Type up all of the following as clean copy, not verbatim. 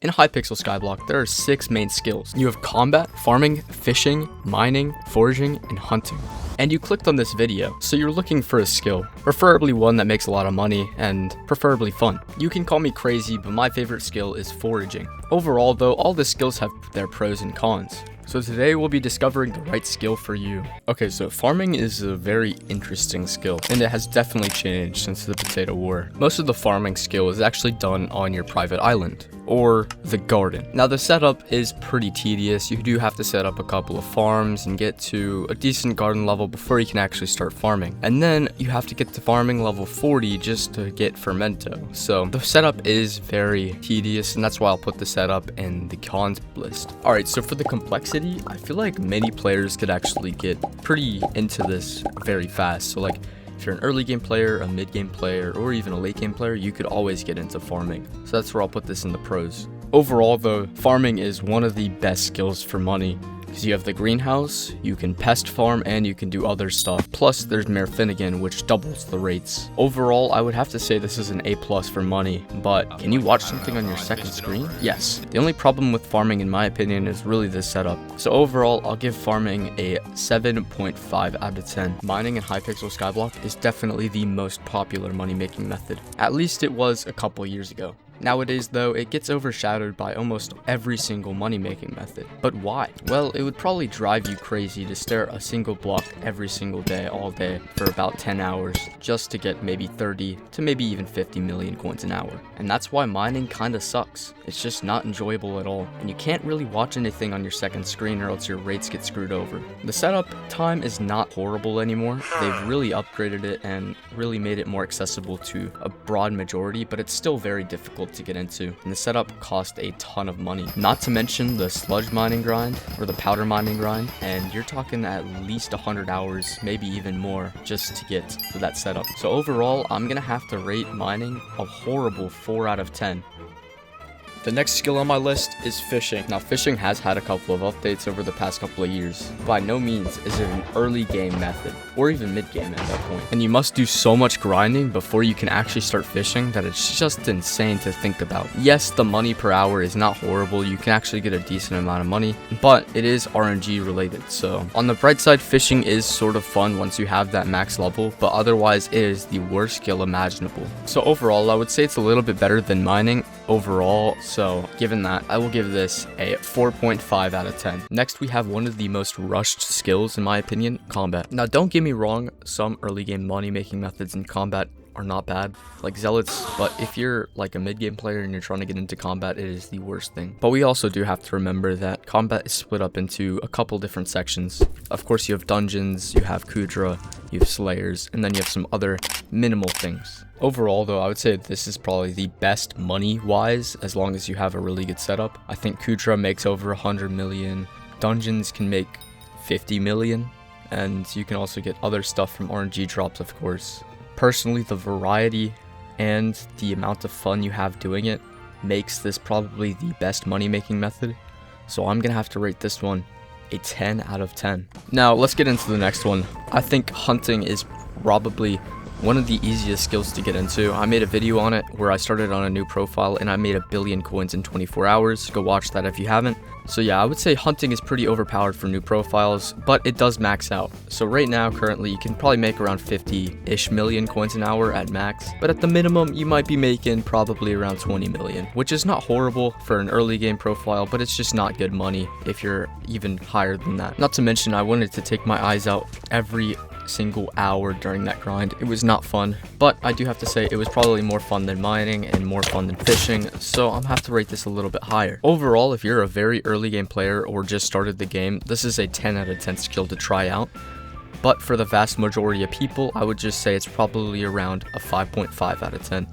In Hypixel Skyblock, there are 6 main skills. You have combat, farming, fishing, mining, foraging, and hunting. And you clicked on this video, so you're looking for a skill, preferably one that makes a lot of money and preferably fun. You can call me crazy, but my favorite skill is foraging. Overall though, all the skills have their pros and cons. So today we'll be discovering the right skill for you. Okay, so farming is a very interesting skill, and it has definitely changed since the Potato War. Most of the farming skill is actually done on your private island, or the garden. Now the setup is pretty tedious. You do have to set up a couple of farms and get to a decent garden level before you can actually start farming. And then you have to get to farming level 40 just to get fermento. So the setup is very tedious, and that's why I'll put the setup in the cons list. Alright, so for the complexity, I feel like many players could actually get pretty into this very fast. So like, if you're an early game player, a mid game player, or even a late game player, you could always get into farming. So that's where I'll put this in the pros. Overall though, farming is one of the best skills for money, because you have the greenhouse, you can pest farm, and you can do other stuff. Plus there's Mayor Finnegan, which doubles the rates. Overall, I would have to say this is an A+ for money, but can you watch something on your second screen? Yes. The only problem with farming in my opinion is really the setup. So overall, I'll give farming a 7.5 out of 10. Mining in Hypixel Skyblock is definitely the most popular money making method. At least it was a couple years ago. Nowadays though, it gets overshadowed by almost every single money-making method. But why? Well, it would probably drive you crazy to stare at a single block every single day, all day, for about 10 hours, just to get maybe 30 to maybe even 50 million coins an hour. And that's why mining kinda sucks. It's just not enjoyable at all, and you can't really watch anything on your second screen or else your rates get screwed over. The setup time is not horrible anymore. They've really upgraded it and really made it more accessible to a broad majority, but it's still very difficult to get into, and the setup cost a ton of money. Not to mention the sludge mining grind or the powder mining grind, and you're talking at least 100 hours, maybe even more, just to get to that setup. So overall, I'm gonna have to rate mining a horrible 4 out of 10. The next skill on my list is fishing. Now fishing has had a couple of updates over the past couple of years. By no means is it an early game method, or even mid game at that point. And you must do so much grinding before you can actually start fishing that it's just insane to think about. Yes, the money per hour is not horrible, you can actually get a decent amount of money, but it is RNG related. So on the bright side, fishing is sort of fun once you have that max level, but otherwise it is the worst skill imaginable. So overall, I would say it's a little bit better than mining overall. So given that, I will give this a 4.5 out of 10. Next, we have one of the most rushed skills in my opinion, combat. Now don't get me wrong, some early game money making methods in combat are not bad, like zealots, but if you're like a mid-game player and you're trying to get into combat, it is the worst thing. But we also do have to remember that combat is split up into a couple different sections. Of course, you have dungeons, you have Kudra, you have slayers, and then you have some other minimal things. Overall though, I would say this is probably the best money-wise, as long as you have a really good setup. I think Kudra makes over 100 million, dungeons can make 50 million, and you can also get other stuff from RNG drops, of course. Personally, the variety and the amount of fun you have doing it makes this probably the best money-making method, so I'm gonna have to rate this one a 10 out of 10. Now, let's get into the next one. I think hunting is probably one of the easiest skills to get into. I made a video on it where I started on a new profile and I made 1 billion coins in 24 hours. Go watch that if you haven't. So yeah, I would say hunting is pretty overpowered for new profiles, but it does max out. So right now, currently, you can probably make around 50-ish million coins an hour at max, but at the minimum, you might be making probably around 20 million, which is not horrible for an early game profile, but it's just not good money if you're even higher than that. Not to mention, I wanted to take my eyes out every single hour during that grind. It was not fun, but I do have to say it was probably more fun than mining and more fun than fishing, so I'm gonna have to rate this a little bit higher. Overall, if you're a very early game player or just started the game, this is a 10 out of 10 skill to try out, but for the vast majority of people, I would just say it's probably around a 5.5 out of 10.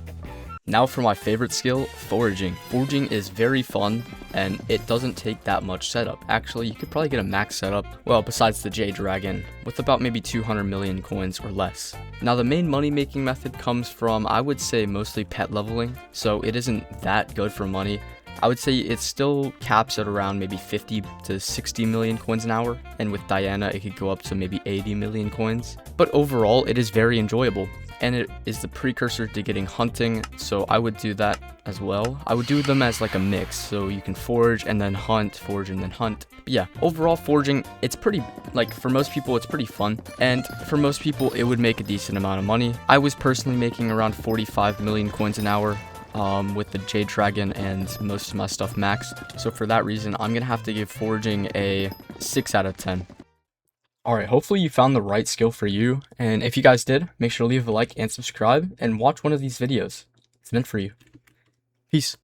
Now for my favorite skill, foraging. Foraging is very fun, and it doesn't take that much setup. Actually, you could probably get a max setup, well, besides the Jade Dragon, with about maybe 200 million coins or less. Now the main money making method comes from, I would say, mostly pet leveling, so it isn't that good for money. I would say it still caps at around maybe 50 to 60 million coins an hour, and with Diana it could go up to maybe 80 million coins. But overall, it is very enjoyable. and it is the precursor to getting hunting, so I would do that as well. I would do them as like a mix, so you can forge and then hunt, forge and then hunt. But yeah, overall forging, it's pretty, like for most people it's pretty fun, and for most people it would make a decent amount of money. I was personally making around 45 million coins an hour with the Jade Dragon and most of my stuff maxed, so for that reason I'm gonna have to give forging a 6 out of 10. Alright, hopefully you found the right skill for you, and if you guys did, make sure to leave a like and subscribe, and watch one of these videos. It's meant for you. Peace.